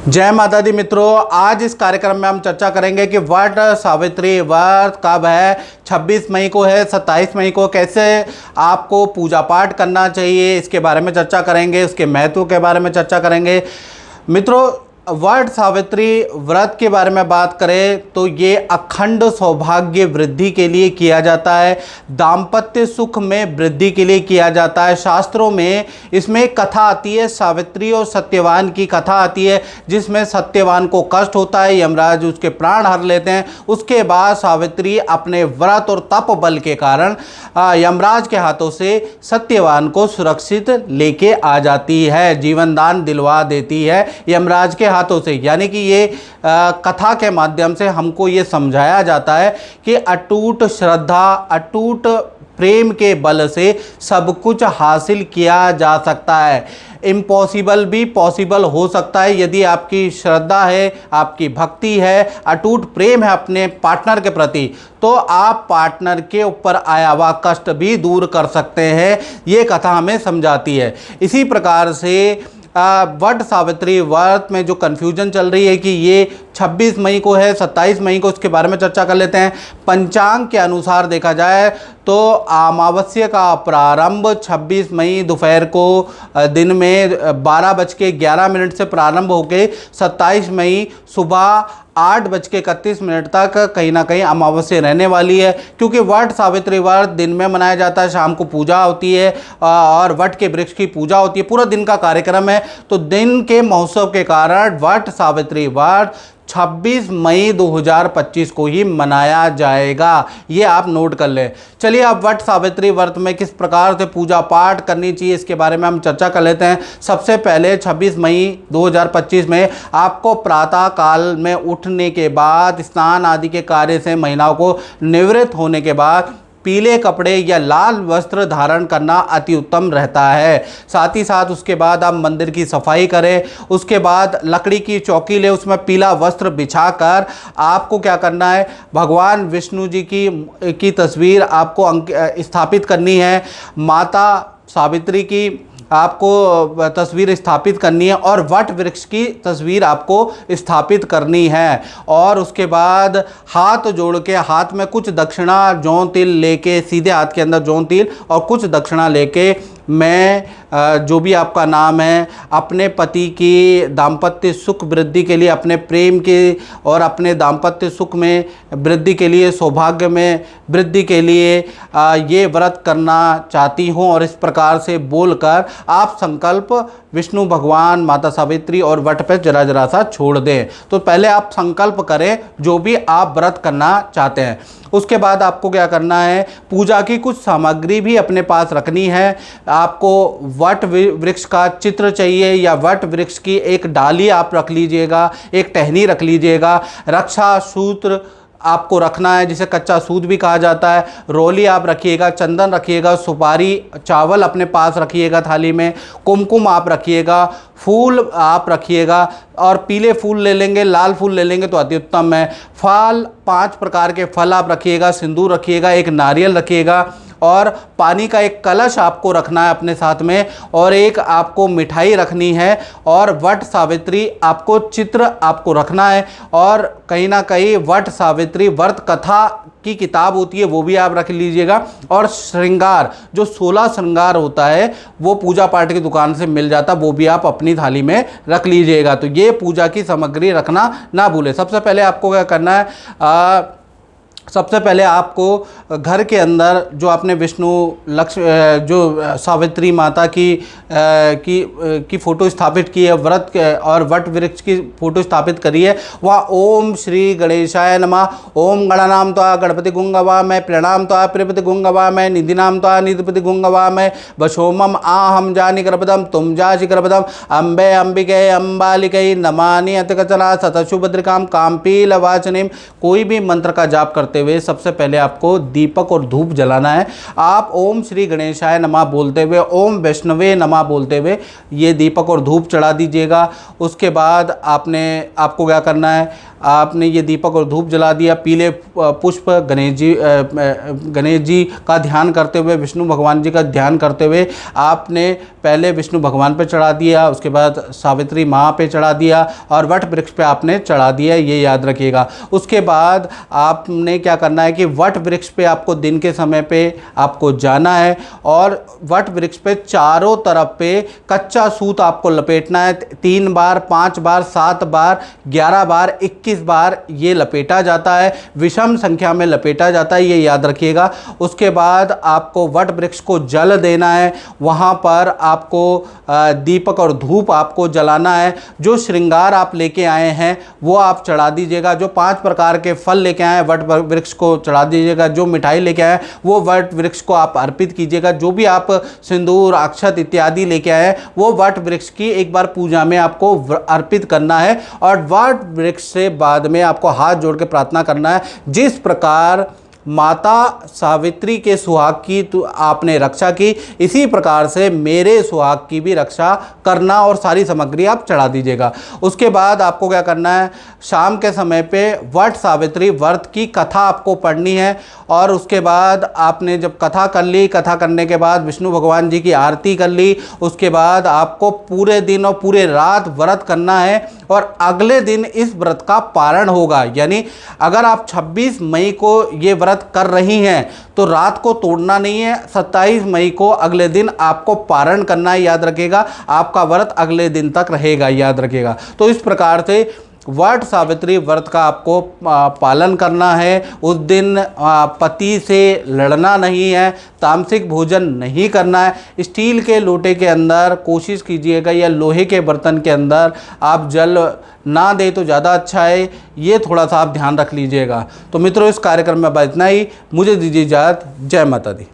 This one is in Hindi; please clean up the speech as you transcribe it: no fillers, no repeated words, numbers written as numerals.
जय माता दी मित्रों, आज इस कार्यक्रम में हम चर्चा करेंगे कि वट सावित्री व्रत कब है। 26 मई को है, 27 मई को। कैसे आपको पूजा पाठ करना चाहिए इसके बारे में चर्चा करेंगे, उसके महत्व के बारे में चर्चा करेंगे। मित्रों, वट सावित्री व्रत के बारे में बात करें तो ये अखंड सौभाग्य वृद्धि के लिए किया जाता है, दाम्पत्य सुख में वृद्धि के लिए किया जाता है। शास्त्रों में इसमें कथा आती है, सावित्री और सत्यवान की कथा आती है, जिसमें सत्यवान को कष्ट होता है, यमराज उसके प्राण हर लेते हैं। उसके बाद सावित्री अपने व्रत और तप बल के कारण यमराज के हाथों से सत्यवान को सुरक्षित लेके आ जाती है, जीवन दान दिलवा देती है यमराज के हाथों से। यानी कि ये कथा के माध्यम से हमको ये समझाया जाता है कि अटूट श्रद्धा, अटूट प्रेम के बल से सब कुछ हासिल किया जा सकता है। इम्पॉसिबल भी पॉसिबल हो सकता है यदि आपकी श्रद्धा है, आपकी भक्ति है, अटूट प्रेम है अपने पार्टनर के प्रति, तो आप पार्टनर के ऊपर आया हुआ कष्ट भी दूर कर सकते हैं। ये कथा हमें समझाती है। इसी प्रकार से वट सावित्री व्रत में जो कन्फ्यूजन चल रही है कि ये 26 मई को है, 27 मई को, उसके बारे में चर्चा कर लेते हैं। पंचांग के अनुसार देखा जाए तो अमावस्या का प्रारंभ 26 मई दोपहर को दिन में 12:11 से प्रारंभ होकर 27 मई सुबह 8:31 तक कहीं ना कहीं अमावस्या रहने वाली है। क्योंकि वट सावित्री व्रत दिन में मनाया जाता है, शाम को पूजा होती है और वट के वृक्ष की पूजा होती है, पूरा दिन का कार्यक्रम है। तो दिन के महोत्सव के कारण वट सावित्री व्रत 26 मई 2025 को ही मनाया जाएगा। ये आप नोट कर लें। चलिए, अब वट सावित्री व्रत में किस प्रकार से पूजा पाठ करनी चाहिए इसके बारे में हम चर्चा कर लेते हैं। सबसे पहले 26 मई 2025 में आपको प्रातः काल में उठने के बाद, स्नान आदि के कार्य से महिलाओं को निवृत्त होने के बाद पीले कपड़े या लाल वस्त्र धारण करना अति उत्तम रहता है। साथ ही साथ उसके बाद आप मंदिर की सफाई करें। उसके बाद लकड़ी की चौकी ले, उसमें पीला वस्त्र बिछाकर आपको क्या करना है, भगवान विष्णु जी की तस्वीर आपको स्थापित करनी है। माता सावित्री की आपको तस्वीर स्थापित करनी है और वट वृक्ष की तस्वीर आपको स्थापित करनी है। और उसके बाद हाथ जोड़ के हाथ में कुछ दक्षिणा, जौ तिल लेके, सीधे हाथ के अंदर जौ तिल और कुछ दक्षिणा लेके, मैं जो भी आपका नाम है, अपने पति की दाम्पत्य सुख वृद्धि के लिए, अपने प्रेम के और अपने दाम्पत्य सुख में वृद्धि के लिए, सौभाग्य में वृद्धि के लिए ये व्रत करना चाहती हूँ। और इस प्रकार से बोलकर आप संकल्प विष्णु भगवान, माता सावित्री और वट पे जरा जरा सा छोड़ दें। तो पहले आप संकल्प करें जो भी आप व्रत करना चाहते हैं। उसके बाद आपको क्या करना है, पूजा की कुछ सामग्री भी अपने पास रखनी है। आपको वट वृक्ष का चित्र चाहिए या वट वृक्ष की एक डाली आप रख लीजिएगा, एक टहनी रख लीजिएगा। रक्षा सूत्र आपको रखना है, जिसे कच्चा सूत भी कहा जाता है। रोली आप रखिएगा, चंदन रखिएगा, सुपारी, चावल अपने पास रखिएगा थाली में, कुमकुम आप रखिएगा, फूल आप रखिएगा। और पीले फूल ले लेंगे, लाल फूल ले लेंगे तो अति उत्तम है। फल, 5 प्रकार के फल आप रखिएगा, सिंदूर रखिएगा, एक नारियल रखिएगा और पानी का एक कलश आपको रखना है अपने साथ में, और एक आपको मिठाई रखनी है। और वट सावित्री आपको चित्र आपको रखना है। और कहीं ना कहीं वट सावित्री व्रत कथा की किताब होती है, वो भी आप रख लीजिएगा। और श्रृंगार, जो 16 श्रृंगार होता है वो पूजा पाठ की दुकान से मिल जाता, वो भी आप अपनी थाली में रख लीजिएगा। तो ये पूजा की सामग्री रखना ना भूलें। सबसे पहले आपको क्या करना है, सबसे पहले आपको घर के अंदर जो आपने विष्णु लक्ष्मी, जो सावित्री माता की फ़ोटो स्थापित की है, व्रत और वट वृक्ष की फ़ोटो स्थापित करी है, वह ओम श्री गणेशाय नमः, ओम गणानाम त्वा गणपति गुंगवामय, प्रणाम त्वा प्रियपति गुंगवामय, निधिनाम त्वा निधिपति गुंगवामय, वशोमम आहम जानि गर्भदम तुम जासि गर्भदम, अम्बे अंबिके अम्बालिकै नमानि अतिकचना सतशुभद्रिकाम काम्पील वाचनीम। कोई भी मंत्र का जाप करते हुए सबसे पहले आपको दीपक और धूप जलाना है। आप ओम श्री गणेशाय नमः बोलते हुए, ओम वैष्णवे नमः बोलते हुए ये दीपक और धूप चढ़ा दीजिएगा। उसके बाद आपको क्या करना है, आपने ये दीपक और धूप जला दिया। पीले पुष्प गणेश जी का ध्यान करते हुए, विष्णु भगवान जी का ध्यान करते हुए आपने पहले विष्णु भगवान पे चढ़ा दिया, उसके बाद सावित्री माँ पे चढ़ा दिया और वट वृक्ष पे आपने चढ़ा दिया, ये याद रखिएगा। उसके बाद आपने क्या करना है कि वट वृक्ष पे आपको दिन के समय पे आपको जाना है और वट वृक्ष पे चारों तरफ पे कच्चा सूत आपको लपेटना है। 3 बार, 5 बार, 7 बार, 11 बार, 21 बार ये लपेटा जाता है, विषम संख्या में लपेटा जाता है, ये याद रखिएगा। उसके बाद आपको वट वृक्ष को जल देना है, वहाँ पर आपको दीपक और धूप आपको जलाना है। जो श्रृंगार आप लेके आए हैं वो आप चढ़ा दीजिएगा। जो 5 प्रकार के फल लेके आए हैं वट वृक्ष को चढ़ा दीजिएगा। जो मिठाई लेके आए हैं वो वट वृक्ष को आप अर्पित कीजिएगा। जो भी आप सिंदूर, अक्षत इत्यादि लेके आए हैं वो वट वृक्ष की एक बार पूजा में आपको अर्पित करना है और वट वृक्ष से बाद में आपको हाथ जोड़ के प्रार्थना करना है। जिस प्रकार माता सावित्री के सुहाग की तो आपने रक्षा की, इसी प्रकार से मेरे सुहाग की भी रक्षा करना और सारी सामग्री आप चढ़ा दीजिएगा। उसके बाद आपको क्या करना है, शाम के समय पे वट सावित्री व्रत की कथा आपको पढ़नी है और उसके बाद आपने जब कथा कर ली, कथा करने के बाद विष्णु भगवान जी की आरती कर ली, उसके बाद आपको पूरे दिन और पूरे रात व्रत करना है और अगले दिन इस व्रत का पारण होगा। यानी अगर आप 26 मई को ये व्रत कर रही हैं तो रात को तोड़ना नहीं है। 27 मई को अगले दिन आपको पारण करना है, याद रखिएगा। आपका व्रत अगले दिन तक रहेगा, याद रखिएगा। तो इस प्रकार से वट सावित्री व्रत का आपको पालन करना है। उस दिन पति से लड़ना नहीं है, तामसिक भोजन नहीं करना है। स्टील के लोटे के अंदर कोशिश कीजिएगा या लोहे के बर्तन के अंदर आप जल ना दे तो ज़्यादा अच्छा है, ये थोड़ा सा आप ध्यान रख लीजिएगा। तो मित्रों, इस कार्यक्रम में बस इतना ही। मुझे दीजिए इजाज़त। जय माता दी।